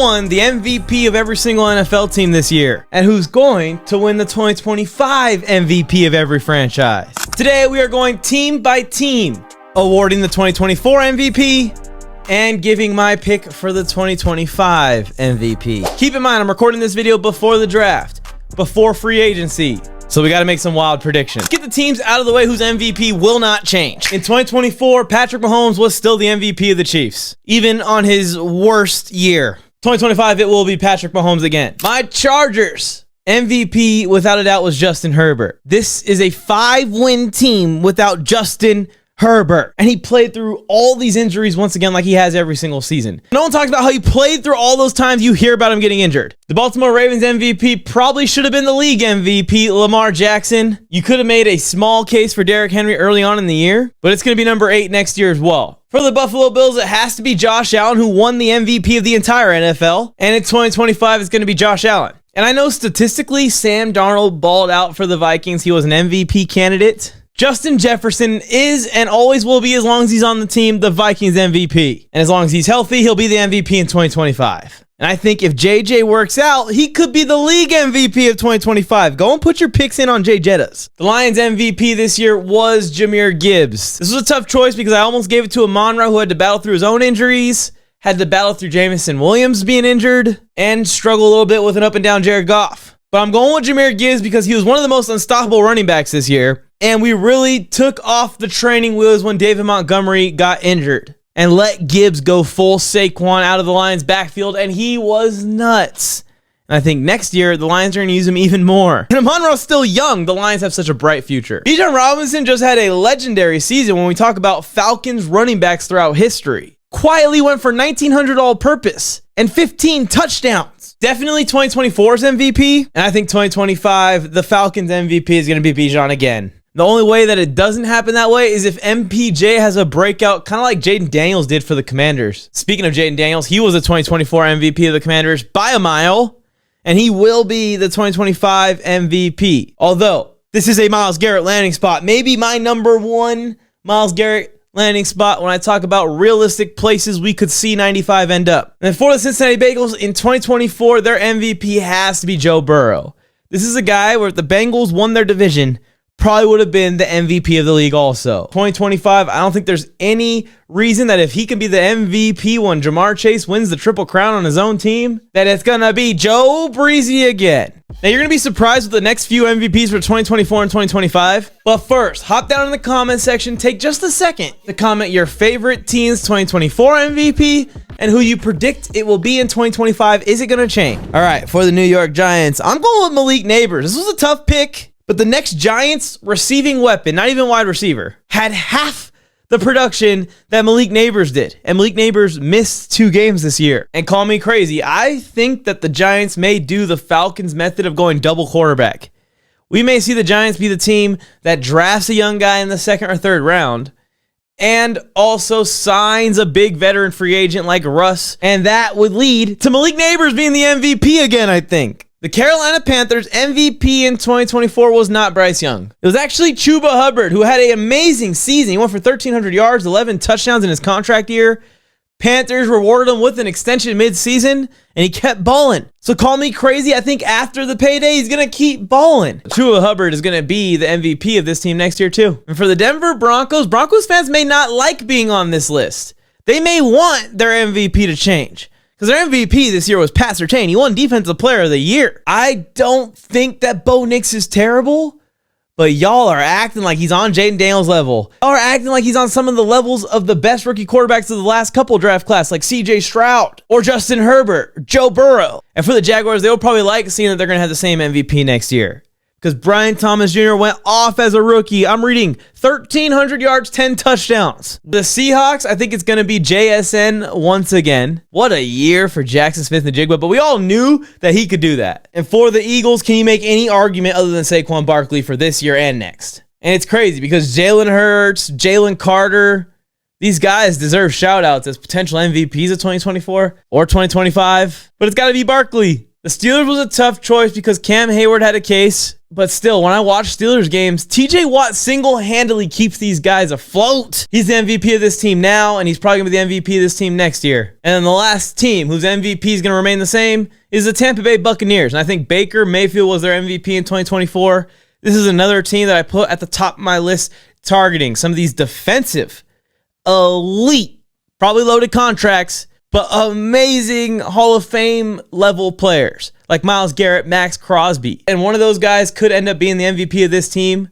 won the MVP of every single NFL team this year, and who's going to win the 2025 MVP of every franchise. Today, we are going team by team, awarding the 2024 MVP and giving my pick for the 2025 MVP. Keep in mind, I'm recording this video before the draft, before free agency, so we got to make some wild predictions. Get the teams out of the way whose MVP will not change. In 2024, Patrick Mahomes was still the MVP of the Chiefs, even on his worst year. 2025, it will be Patrick Mahomes again. My Chargers MVP, without a doubt, was Justin Herbert. This is a 5-win team without Justin Herbert. And he played through all these injuries once again like he has every single season. No one talks about how he played through all those times you hear about him getting injured. The Baltimore Ravens MVP probably should have been the league MVP, Lamar Jackson. You could have made a small case for Derrick Henry early on in the year, but it's going to be number 8 next year as well. For the Buffalo Bills, it has to be Josh Allen, who won the MVP of the entire NFL. And in 2025, it's going to be Josh Allen. And I know statistically, Sam Darnold balled out for the Vikings. He was an MVP candidate. Justin Jefferson is and always will be, as long as he's on the team, the Vikings MVP. And as long as he's healthy, he'll be the MVP in 2025. And I think if JJ works out, he could be the league MVP of 2025. Go and put your picks in on Jay Jettas. The Lions MVP this year was Jahmyr Gibbs. This was a tough choice because I almost gave it to Amon-Ra, who had to battle through his own injuries, had to battle through Jameson Williams being injured, and struggle a little bit with an up-and-down Jared Goff. But I'm going with Jahmyr Gibbs because he was one of the most unstoppable running backs this year. And we really took off the training wheels when David Montgomery got injured and let Gibbs go full Saquon out of the Lions backfield, and he was nuts. And I think next year, the Lions are going to use him even more. And Amon-Ra's still young. The Lions have such a bright future. Bijan Robinson just had a legendary season when we talk about Falcons running backs throughout history. Quietly went for 1,900 all-purpose and 15 touchdowns. Definitely 2024's MVP, and I think 2025, the Falcons MVP is going to be Bijan again. The only way that it doesn't happen that way is if MPJ has a breakout, kind of like Jaden Daniels did for the Commanders. Speaking of Jaden Daniels, he was the 2024 MVP of the Commanders by a mile, and he will be the 2025 MVP. Although, this is a Myles Garrett landing spot. Maybe my number one Myles Garrett landing spot when I talk about realistic places we could see 95 end up. And for the Cincinnati Bengals, in 2024, their MVP has to be Joe Burrow. This is a guy where if the Bengals won their division, probably would have been the MVP of the league also. 2025, I don't think there's any reason that if he can be the MVP when Jamar Chase wins the Triple Crown on his own team, that it's going to be Joe Breezy again. Now, you're going to be surprised with the next few MVPs for 2024 and 2025. But first, hop down in the comment section, take just a second to comment your favorite team's 2024 MVP and who you predict it will be in 2025. Is it going to change? All right, for the New York Giants, I'm going with Malik Nabers. This was a tough pick. But the next Giants receiving weapon, not even wide receiver, had half the production that Malik Nabers did. And Malik Nabers missed 2 games this year. And call me crazy, I think that the Giants may do the Falcons method of going double quarterback. We may see the Giants be the team that drafts a young guy in the 2nd or 3rd round and also signs a big veteran free agent like Russ. And that would lead to Malik Nabers being the MVP again, I think. The Carolina Panthers MVP in 2024 was not Bryce Young. It was actually Chuba Hubbard, who had an amazing season. He went for 1,300 yards, 11 touchdowns in his contract year. Panthers rewarded him with an extension mid-season, and he kept balling. So call me crazy, I think after the payday, he's going to keep balling. Chuba Hubbard is going to be the MVP of this team next year too. And for the Denver Broncos, Broncos fans may not like being on this list. They may want their MVP to change. Because their MVP this year was Pat Surtain. He won Defensive Player of the Year. I don't think that Bo Nix is terrible, but y'all are acting like he's on Jaden Daniels' level. Y'all are acting like he's on some of the levels of the best rookie quarterbacks of the last couple draft class, like CJ Stroud or Justin Herbert or Joe Burrow. And for the Jaguars, they'll probably like seeing that they're going to have the same MVP next year. Because Brian Thomas Jr. went off as a rookie. I'm reading 1,300 yards, 10 touchdowns. The Seahawks, I think it's going to be JSN once again. What a year for Jackson Smith-Njigba, but we all knew that he could do that. And for the Eagles, can you make any argument other than Saquon Barkley for this year and next? And it's crazy because Jalen Hurts, Jalen Carter, these guys deserve shout-outs as potential MVPs of 2024 or 2025, but it's got to be Barkley. The Steelers was a tough choice because Cam Hayward had a case, But still, when I watch Steelers games, TJ Watt single-handedly keeps these guys afloat. He's the MVP of this team now, and he's probably going to be the MVP of this team next year. And then the last team whose MVP is going to remain the same is the Tampa Bay Buccaneers. And I think Baker Mayfield was their MVP in 2024. This is another team that I put at the top of my list, targeting some of these defensive, elite, probably loaded contracts, but amazing Hall of Fame level players like Myles Garrett, Max Crosby. And one of those guys could end up being the MVP of this team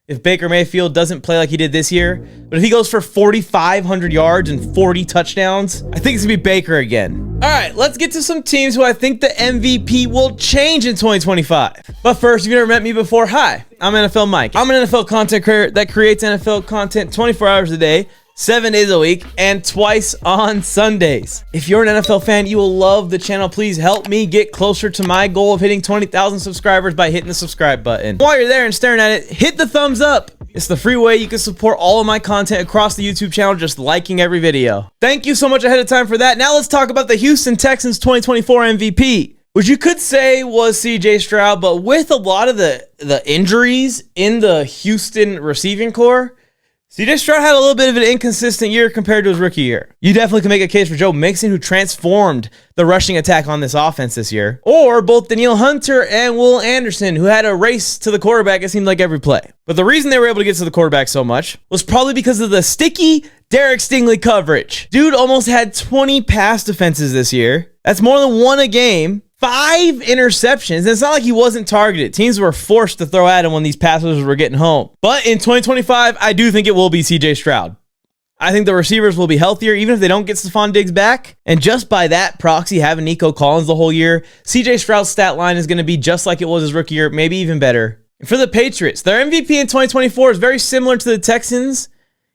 if Baker Mayfield doesn't play like he did this year. But if he goes for 4,500 yards and 40 touchdowns, I think it's going to be Baker again. All right, let's get to some teams who I think the MVP will change in 2025. But first, if you've never met me before, hi, I'm NFLMike. I'm an NFL content creator that creates NFL content 24 hours a day, 7 days a week, and twice on Sundays. If you're an NFL fan, you will love the channel. Please help me get closer to my goal of hitting 20,000 subscribers by hitting the subscribe button. While you're there and staring at it, hit the thumbs up. It's the free way you can support all of my content across the YouTube channel, just liking every video. Thank you so much ahead of time for that. Now let's talk about the Houston Texans 2024 MVP, which you could say was CJ Stroud, but with a lot of the injuries in the Houston receiving core, CJ Stroud had a little bit of an inconsistent year compared to his rookie year. You definitely can make a case for Joe Mixon, who transformed the rushing attack on this offense this year. Or both Danielle Hunter and Will Anderson, who had a race to the quarterback, it seemed like every play. But the reason they were able to get to the quarterback so much was probably because of the sticky Derek Stingley coverage. Dude almost had 20 pass defenses this year. That's more than one a game. 5 interceptions. And it's not like he wasn't targeted. Teams were forced to throw at him when these passes were getting home. But in 2025, I do think it will be CJ Stroud. I think the receivers will be healthier, even if they don't get Stephon Diggs back. And just by that proxy, having Nico Collins the whole year, CJ Stroud's stat line is going to be just like it was his rookie year, maybe even better. And for the Patriots, their MVP in 2024 is very similar to the Texans.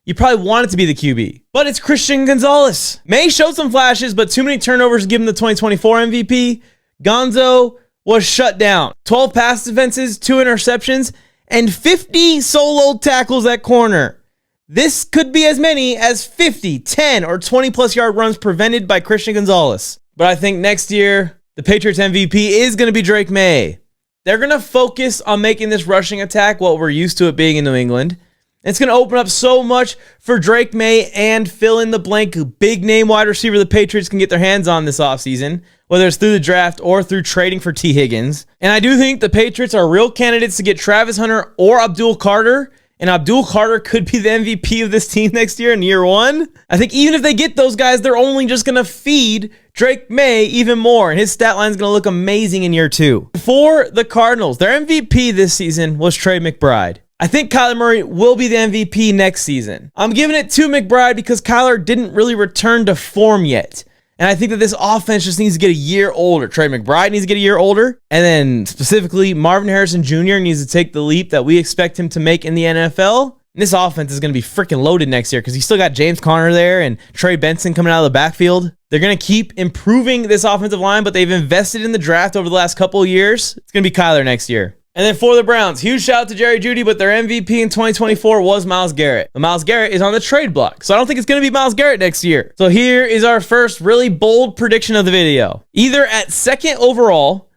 You probably want it to be the QB, but it's Christian Gonzalez. May showed some flashes, but too many turnovers to give him the 2024 MVP. Gonzo was shut down. 12 pass defenses, 2 interceptions, and 50 solo tackles at corner. This could be as many as 50, 10, or 20-plus yard runs prevented by Christian Gonzalez. But I think next year, the Patriots MVP is going to be Drake May. They're going to focus on making this rushing attack what we're used to it being in New England. It's going to open up so much for Drake May and fill-in-the-blank big-name wide receiver the Patriots can get their hands on this offseason, whether it's through the draft or through trading for T. Higgins. And I do think the Patriots are real candidates to get Travis Hunter or Abdul Carter, and Abdul Carter could be the MVP of this team next year in year 1. I think even if they get those guys, they're only just going to feed Drake May even more, and his stat line is going to look amazing in year 2. For the Cardinals, their MVP this season was Trey McBride. I think Kyler Murray will be the MVP next season. I'm giving it to McBride because Kyler didn't really return to form yet. And I think that this offense just needs to get a year older. Trey McBride needs to get a year older. And then specifically, Marvin Harrison Jr. needs to take the leap that we expect him to make in the NFL. And this offense is going to be freaking loaded next year because you still got James Conner there and Trey Benson coming out of the backfield. They're going to keep improving this offensive line, but they've invested in the draft over the last couple of years. It's going to be Kyler next year. And then for the Browns, huge shout out to Jerry Jeudy, but their MVP in 2024 was Myles Garrett. But Myles Garrett is on the trade block, so I don't think it's going to be Myles Garrett next year. So here is our first really bold prediction of the video. Either at 2nd overall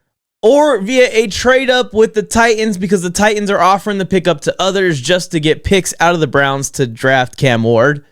or via a trade up with the Titans because the Titans are offering the pickup to others just to get picks out of the Browns to draft Cam Ward.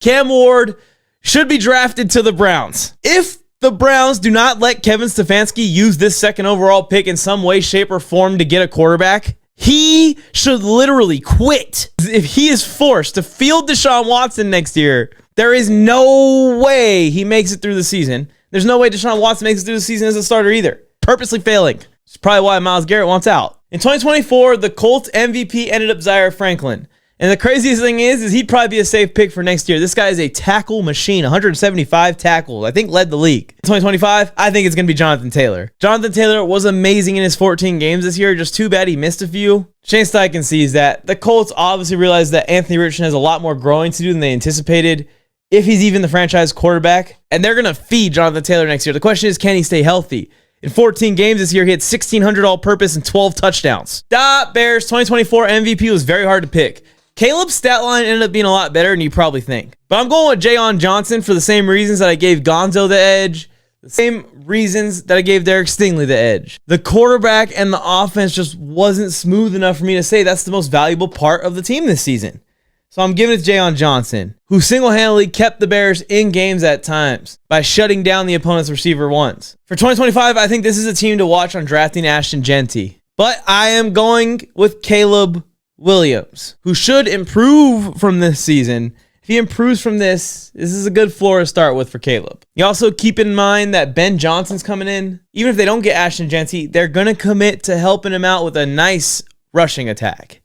Cam Ward should be drafted to the Browns. If the Browns do not let Kevin Stefanski use this 2nd overall pick in some way, shape, or form to get a quarterback, he should literally quit. If he is forced to field Deshaun Watson next year, there is no way he makes it through the season. There's no way Deshaun Watson makes it through the season as a starter either. Purposely failing. It's probably why Myles Garrett wants out. In 2024, the Colts MVP ended up Zaire Franklin. And the craziest thing is he'd probably be a safe pick for next year. This guy is a tackle machine, 175 tackles. I think led the league. 2025, I think it's going to be Jonathan Taylor. Jonathan Taylor was amazing in his 14 games this year. Just too bad he missed a few. Shane Steichen sees that. The Colts obviously realize that Anthony Richardson has a lot more growing to do than they anticipated, if he's even the franchise quarterback. And they're going to feed Jonathan Taylor next year. The question is, can he stay healthy? In 14 games this year, he had 1,600 all-purpose and 12 touchdowns. Bears 2024 MVP was very hard to pick. Caleb's stat line ended up being a lot better than you probably think. But I'm going with Jayon Johnson for the same reasons that I gave Gonzo the edge, The same reasons that I gave Derek Stingley the edge. The quarterback and the offense just wasn't smooth enough for me to say that's the most valuable part of the team this season. So I'm giving it to Jayon Johnson, who single-handedly kept the Bears in games at times by shutting down the opponent's receiver once. For 2025, I think this is a team to watch on drafting Ashton Genty. But I am going with Caleb Williams, who should improve from this season. If he improves from this is a good floor to start with for Caleb. You also keep in mind that Ben Johnson's coming in. Even if they don't get Ashton Genty, they're going to commit to helping him out with a nice rushing attack.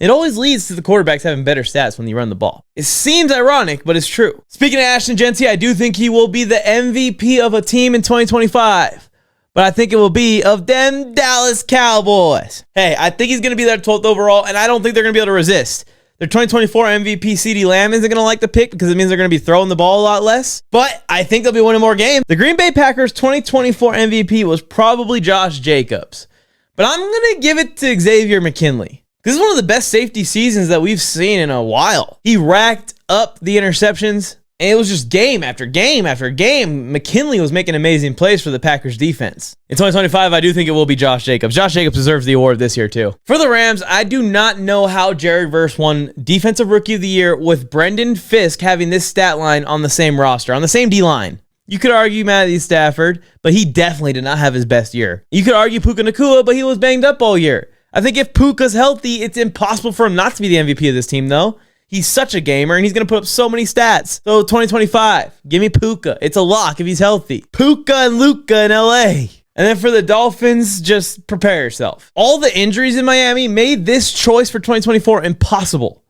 It always leads to the quarterbacks having better stats when you run the ball. It seems ironic, but it's true. Speaking of Ashton Genty, I do think he will be the MVP of a team in 2025. But I think it will be of them Dallas Cowboys. Hey, I think he's going to be their 12th overall, and I don't think they're going to be able to resist. Their 2024 MVP CeeDee Lamb isn't going to like the pick because it means they're going to be throwing the ball a lot less. But I think they'll be winning more games. The Green Bay Packers 2024 MVP was probably Josh Jacobs. But I'm going to give it to Xavier McKinley. This is one of the best safety seasons that we've seen in a while. He racked up the interceptions, and it was just game after game after game. McKinley was making amazing plays for the Packers defense. In 2025, I do think it will be Josh Jacobs. Josh Jacobs deserves the award this year, too. For the Rams, I do not know how Jared Verse won Defensive Rookie of the Year with Brendan Fisk having this stat line on the same roster, on the same D-line. You could argue Matthew Stafford, but he definitely did not have his best year. You could argue Puka Nacua, but he was banged up all year. I think if Puka's healthy, it's impossible for him not to be the MVP of this team, though. He's such a gamer, and he's going to put up so many stats. So 2025, give me Puka. It's a lock if he's healthy. Puka and Luka in LA. And then for the Dolphins, just prepare yourself. All the injuries in Miami made this choice for 2024 impossible.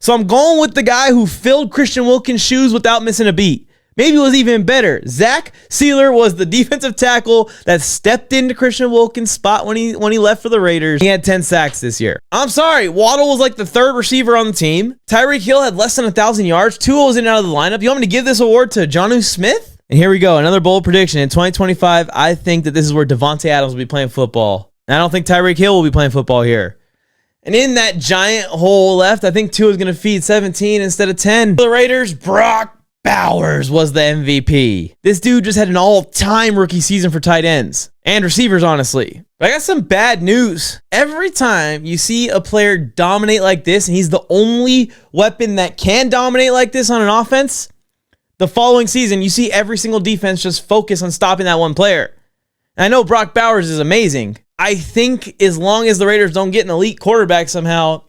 So I'm going with the guy who filled Christian Wilkins' shoes without missing a beat. Maybe it was even better. Zach Sealer was the defensive tackle that stepped into Christian Wilkins' spot when he left for the Raiders. He had 10 sacks this year. I'm sorry, Waddle was like the third receiver on the team. Tyreek Hill had less than 1,000 yards. Tua was in and out of the lineup. You want me to give this award to Jonnu Smith? And here we go, another bold prediction. In 2025, I think that this is where Devontae Adams will be playing football. And I don't think Tyreek Hill will be playing football here. And in that giant hole left, I think Tua is going to feed 17 instead of 10. For the Raiders, Brock Bowers was the MVP. This dude just had an all-time rookie season for tight ends and receivers, honestly. But I got some bad news. Every time you see a player dominate like this, and he's the only weapon that can dominate like this on an offense, the following season, you see every single defense just focus on stopping that one player. And I know Brock Bowers is amazing. I think as long as the Raiders don't get an elite quarterback somehow,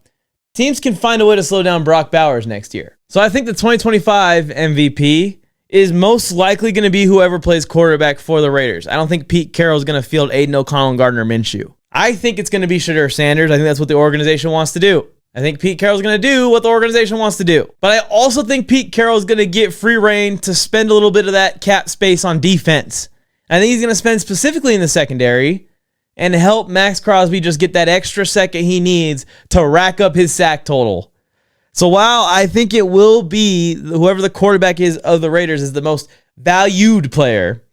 teams can find a way to slow down Brock Bowers next year. So I think the 2025 MVP is most likely going to be whoever plays quarterback for the Raiders. I don't think Pete Carroll is going to field Aiden O'Connell and Gardner Minshew. I think it's going to be Shadur Sanders. I think that's what the organization wants to do. I think Pete Carroll's going to do what the organization wants to do. But I also think Pete Carroll's going to get free reign to spend a little bit of that cap space on defense. I think he's going to spend specifically in the secondary and help Max Crosby just get that extra second he needs to rack up his sack total. So while I think it will be whoever the quarterback is of the Raiders is the most valued player,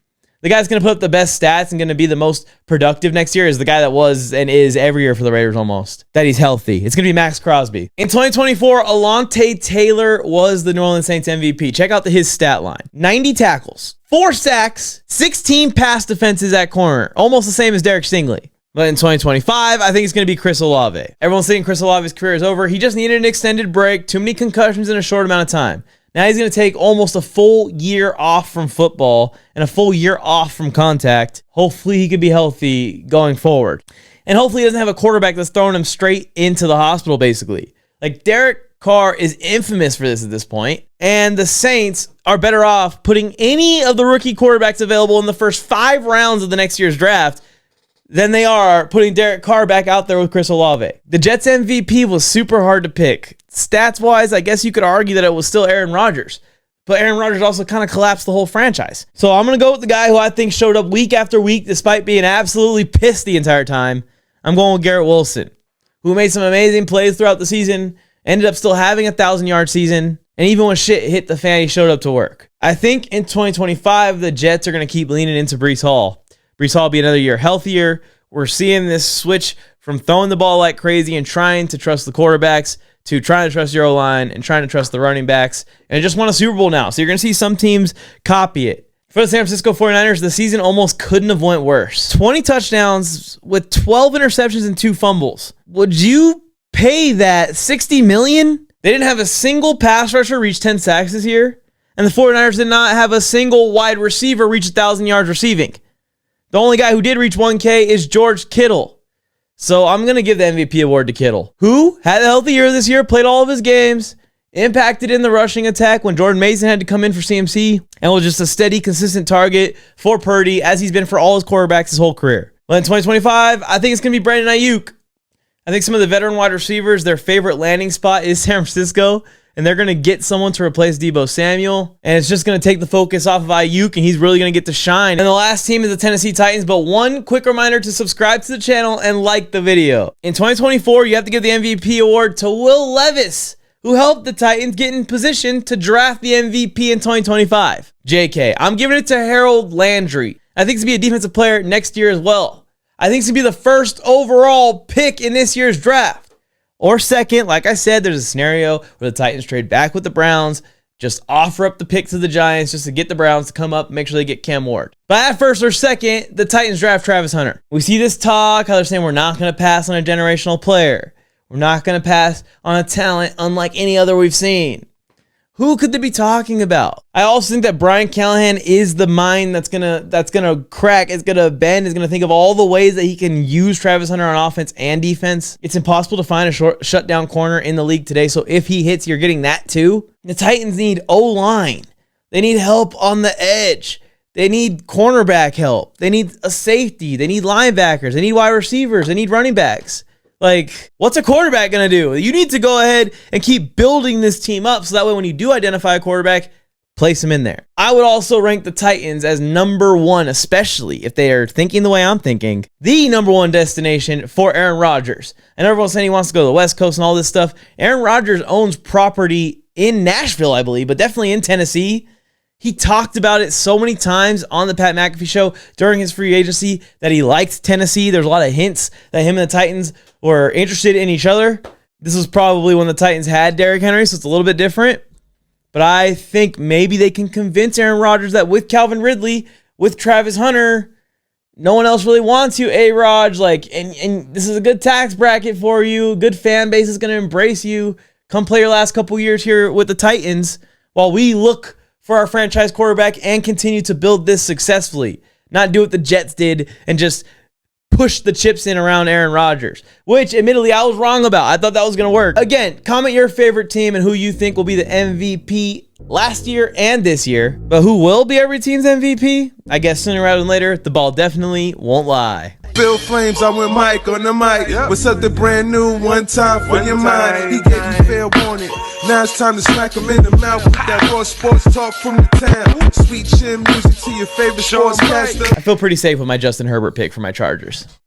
the guy that's going to put up the best stats and going to be the most productive next year is the guy that was and is every year for the Raiders almost. That he's healthy. It's going to be Max Crosby. In 2024, Alontae Taylor was the New Orleans Saints MVP. Check out his stat line. 90 tackles, 4 sacks, 16 pass defenses at corner. Almost the same as Derek Stingley. But in 2025, I think it's going to be Chris Olave. Everyone's thinking Chris Olave's career is over. He just needed an extended break. Too many concussions in a short amount of time. Now he's going to take almost a full year off from football and a full year off from contact. Hopefully he can be healthy going forward. And hopefully he doesn't have a quarterback that's throwing him straight into the hospital, basically. Like Derek Carr is infamous for this at this point. And the Saints are better off putting any of the rookie quarterbacks available in the first 5 rounds of the next year's draft than they are putting Derek Carr back out there with Chris Olave. The Jets MVP was super hard to pick. Stats-wise, I guess you could argue that it was still Aaron Rodgers. But Aaron Rodgers also kind of collapsed the whole franchise. So I'm going to go with the guy who I think showed up week after week despite being absolutely pissed the entire time. I'm going with Garrett Wilson, who made some amazing plays throughout the season, ended up still having a 1,000-yard season, and even when shit hit the fan, he showed up to work. I think in 2025, the Jets are going to keep leaning into Breece Hall. Breece Hall will be another year healthier. We're seeing this switch from throwing the ball like crazy and trying to trust the quarterbacks to trying to trust your O-line and trying to trust the running backs. And just won a Super Bowl now. So you're going to see some teams copy it. For the San Francisco 49ers, the season almost couldn't have went worse. 20 touchdowns with 12 interceptions and 2 fumbles. Would you pay that $60 million? They didn't have a single pass rusher reach 10 sacks this year, and the 49ers did not have a single wide receiver reach 1,000 yards receiving. The only guy who did reach 1K is George Kittle. So I'm going to give the MVP award to Kittle, who had a healthy year this year, played all of his games, impacted in the rushing attack when Jordan Mason had to come in for CMC, and was just a steady, consistent target for Purdy, as he's been for all his quarterbacks his whole career. Well, in 2025, I think it's going to be Brandon Ayuk. I think some of the veteran wide receivers, their favorite landing spot is San Francisco, and they're going to get someone to replace Deebo Samuel, and it's just going to take the focus off of Ayuk, and he's really going to get to shine. And the last team is the Tennessee Titans, but one quick reminder to subscribe to the channel and like the video. In 2024, you have to give the MVP award to Will Levis, who helped the Titans get in position to draft the MVP in 2025. JK, I'm giving it to Harold Landry. I think he's going to be a defensive player next year as well. I think he's going to be the first overall pick in this year's draft. Or second, like I said, there's a scenario where the Titans trade back with the Browns, just offer up the pick to the Giants just to get the Browns to come up and make sure they get Cam Ward. But at first or second, the Titans draft Travis Hunter. We see this talk, how they're saying we're not going to pass on a generational player. We're not going to pass on a talent unlike any other we've seen. Who could they be talking about? I also think that Brian Callahan is the mind that's gonna crack, is gonna bend, is gonna think of all the ways that he can use Travis Hunter on offense and defense. It's impossible to find a shutdown corner in the league today, so if he hits, you're getting that too. The Titans need O-line. They need help on the edge. They need cornerback help. They need a safety. They need linebackers. They need wide receivers. They need running backs. Like, what's a quarterback going to do? You need to go ahead and keep building this team up so that way when you do identify a quarterback, place him in there. I would also rank the Titans as number one, especially if they are thinking the way I'm thinking, the number one destination for Aaron Rodgers. And everyone's saying he wants to go to the West Coast and all this stuff. Aaron Rodgers owns property in Nashville, I believe, but definitely in Tennessee. He talked about it so many times on the Pat McAfee show during his free agency that he liked Tennessee. There's a lot of hints that him and the Titans were interested in each other. This was probably when the Titans had Derrick Henry, so it's a little bit different. But I think maybe they can convince Aaron Rodgers that with Calvin Ridley, with Travis Hunter, no one else really wants you, A-Rod. And this is a good tax bracket for you. Good fan base is going to embrace you. Come play your last couple years here with the Titans while we look for our franchise quarterback and continue to build this successfully. Not do what the Jets did and just push the chips in around Aaron Rodgers, which admittedly I was wrong about. I thought that was going to work. Again, comment your favorite team and who you think will be the MVP last year and this year. But who will be every team's MVP? I guess sooner rather than later, the ball definitely won't lie. Bill Flames, I went Mike on the mic. With something brand new, one time for your mind. He gave you fair warning. Now it's time to smack him in the mouth with that raw sports talk from the town. Sweet chin music to your favorite sportscaster. I feel pretty safe with my Justin Herbert pick for my Chargers.